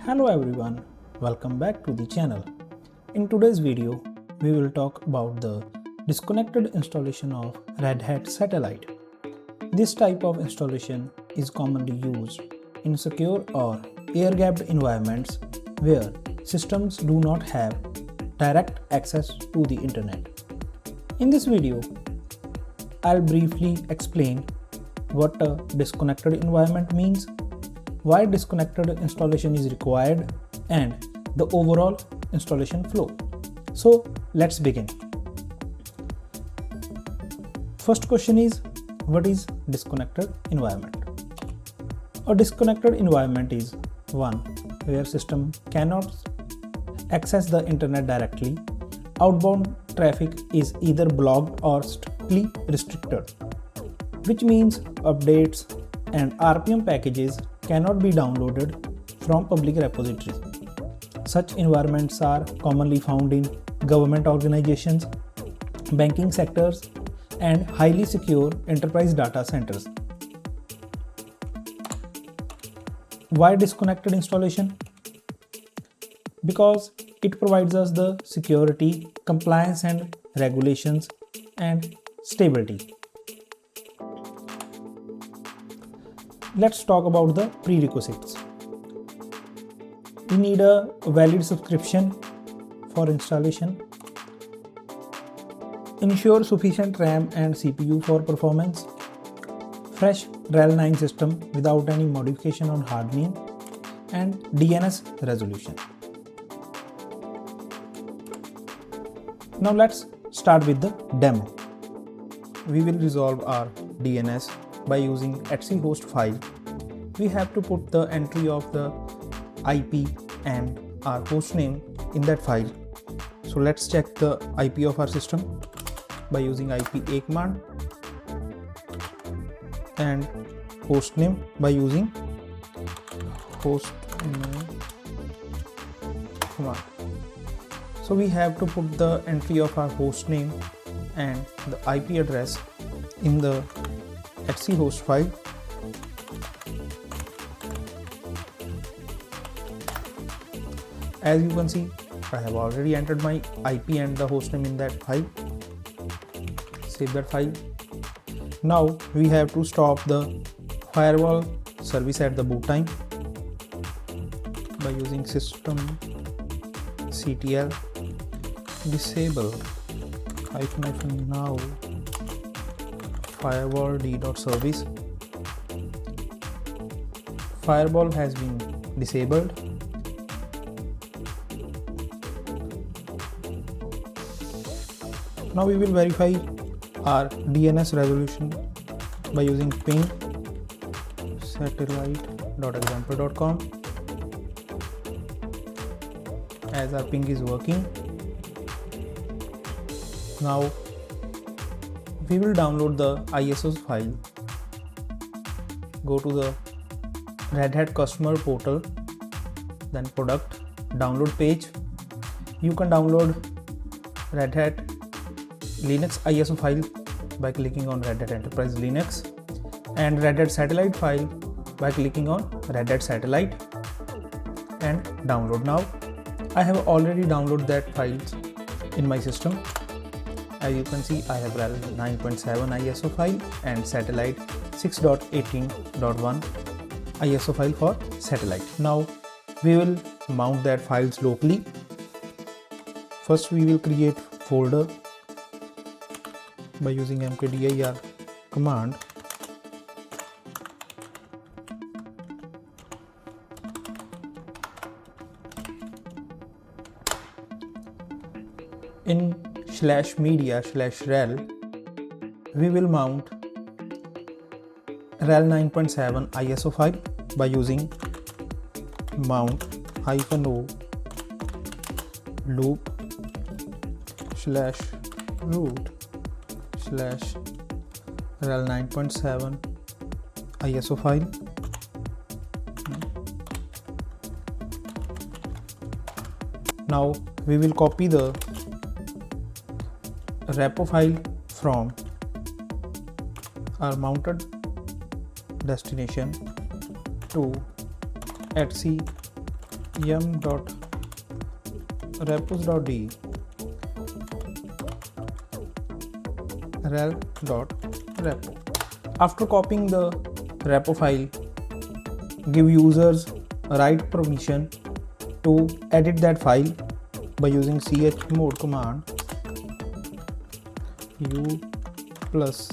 Hello everyone, welcome back to the channel. In today's video, we will talk about the disconnected installation of Red Hat Satellite. This type of installation is commonly used in secure or air-gapped environments where systems do not have direct access to the internet. In this video, I'll briefly explain what a disconnected environment means, why disconnected installation is required, and the overall installation flow. So let's begin. First question is, what is disconnected environment? A disconnected environment is one where system cannot access the internet directly. Outbound traffic is either blocked or strictly restricted, which means updates and RPM packages cannot be downloaded from public repositories. Such environments are commonly found in government organizations, banking sectors, and highly secure enterprise data centers. Why disconnected installation? Because it provides us the security, compliance and regulations, and stability. Let's talk about the prerequisites. We need a valid subscription for installation. Ensure sufficient RAM and CPU for performance. Fresh RHEL 9 system without any modification on hardening, and DNS resolution. Now let's start with the demo. We will resolve our DNS by using RHCE host file. We have to put the entry of the IP and our hostname in that file. So let's check the IP of our system by using IPA command, and hostname by using hostname command. So we have to put the entry of our hostname and the IP address in the RHCE host file. As you can see, I have already entered my IP and the hostname in that file. Save that file. Now we have to stop the firewall service at the boot time by using systemctl disable -now firewall d.service. Firewall has been disabled. Now we will verify our DNS resolution by using ping satellite.example.com. as our ping is working. Now we will download the ISO file. Go to the Red Hat customer portal, then product, download page. You can download Red Hat Linux ISO file by clicking on Red Hat Enterprise Linux, and Red Hat Satellite file by clicking on Red Hat Satellite, and download now. I have already downloaded that files in my system. As you can see, I have RHEL 9.7 ISO file and Satellite 6.18.1 ISO file for Satellite. Now we will mount that files locally. First we will create folder by using mkdir command. In /media/RHEL, we will mount RHEL 9.7 ISO file by using mount -o loop /root/RHEL 9.7 ISO file. Now we will copy the repo file from our mounted destination to RHCSA yum.repos.de rel.repo. After copying the repo file, give users right permission to edit that file by using chmod command u plus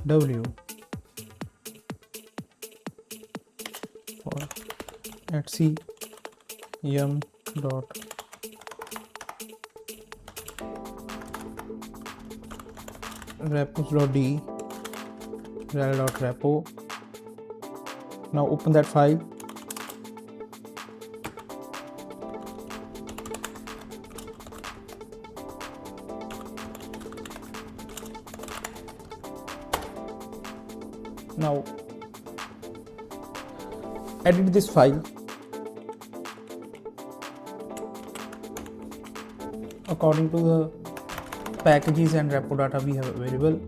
w for etc yum dot repos.de rel.repo. Now open that file. Now edit this file according to the packages and repo data we have available.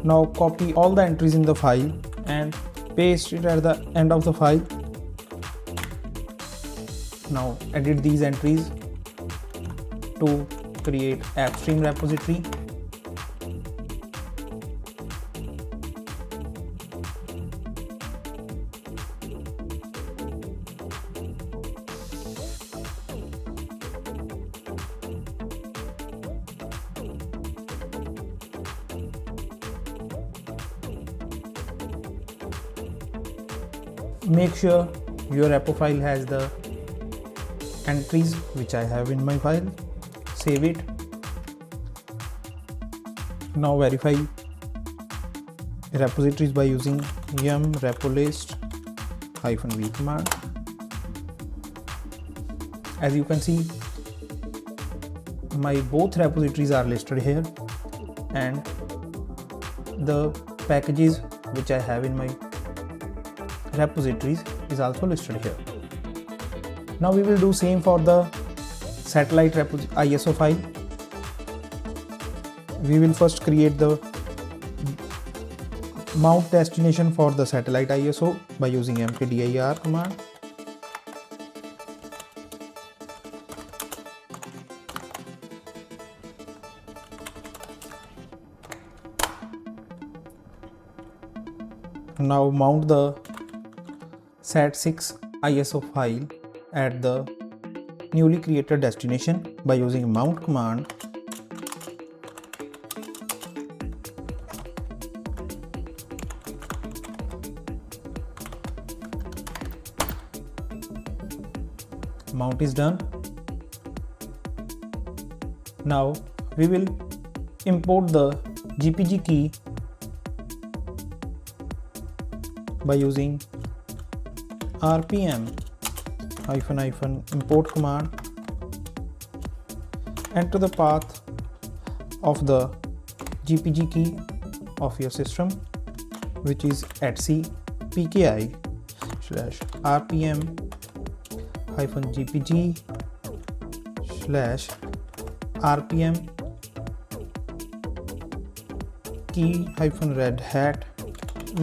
Now copy all the entries in the file and paste it at the end of the file. Now edit these entries to create AppStream repository. Make sure your repo file has the entries which I have in my file. Save it. Now verify repositories by using yum repo-list -v command. As you can see, my both repositories are listed here and the packages which I have in my repositories is also listed here. Now we will do same for the satellite ISO file. We will first create the mount destination for the satellite ISO by using mkdir command. Now mount the SAT6 ISO file at the newly created destination by using mount command. Mount is done. Now we will import the GPG key by using rpm -import command. Enter the path of the GPG key of your system, which is etc pki /rpm -gpg /rpm key -red hat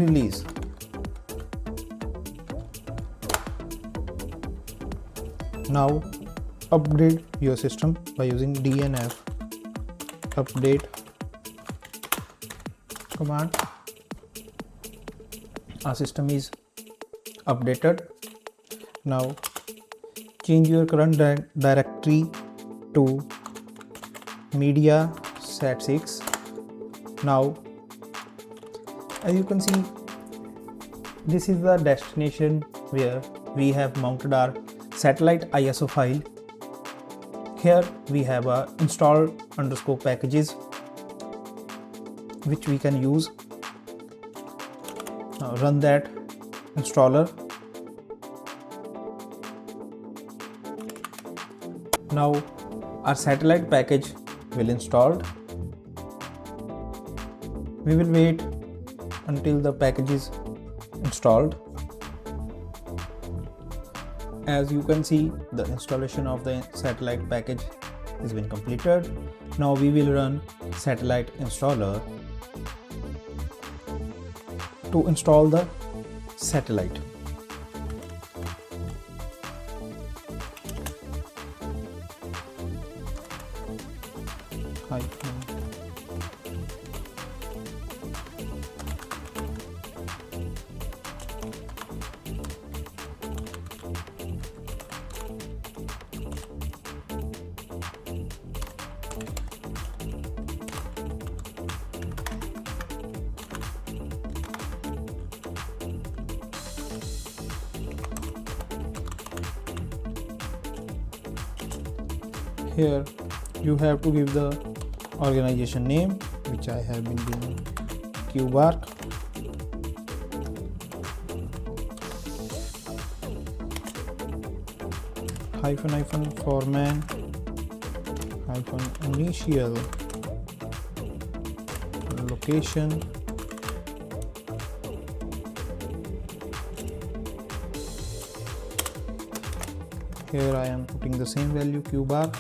release. Now upgrade your system by using dnf update command. Our system is updated. Now change your current directory to media sat6. Now as you can see, this is the destination where we have mounted our satellite ISO file. Here we have a install underscore packages which we can use. Now run that installer. Now our satellite package will installed. We will wait until the package is installed. As you can see, the installation of the satellite package has been completed. Now we will run satellite installer to install the satellite. Here you have to give the organization name, which I have been giving Kubearc. -- foreman -- initial location here I am putting the same value Kubearc.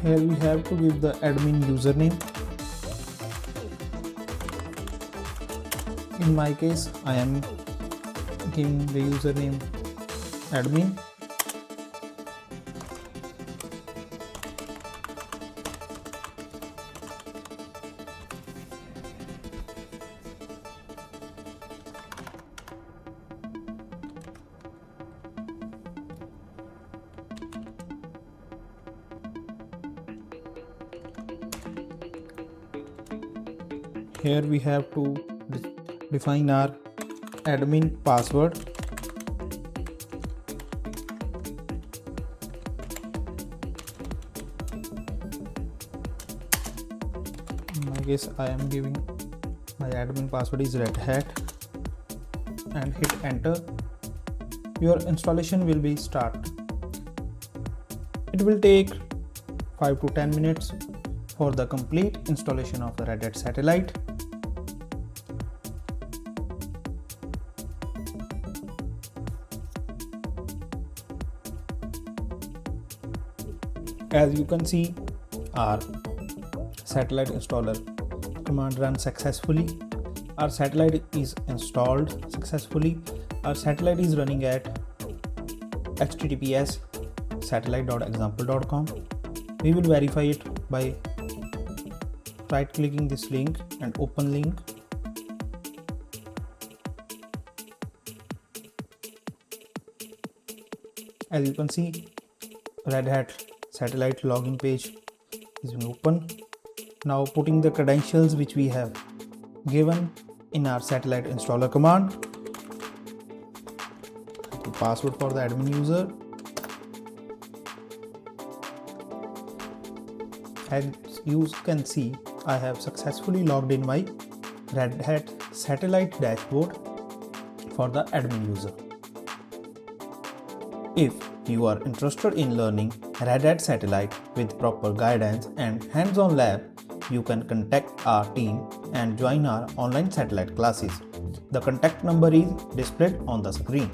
Here we have to give the admin username. In my case, I am giving the username admin. Here we have to define our admin password. In my case, I am giving my admin password is Red Hat and hit enter. Your installation will be start. It will take 5 to 10 minutes for the complete installation of the Red Hat satellite. As you can see, our satellite installer command runs successfully. Our satellite is installed successfully. Our satellite is running at https satellite.example.com. We will verify it by right clicking this link and open link. As you can see, Red Hat satellite login page is open. Now putting the credentials which we have given in our satellite installer command. The password for the admin user. As you can see, I have successfully logged in my Red Hat satellite dashboard for the admin user. If you are interested in learning Red Hat satellite with proper guidance and hands-on lab, you can contact our team and join our online satellite classes. The contact number is displayed on the screen.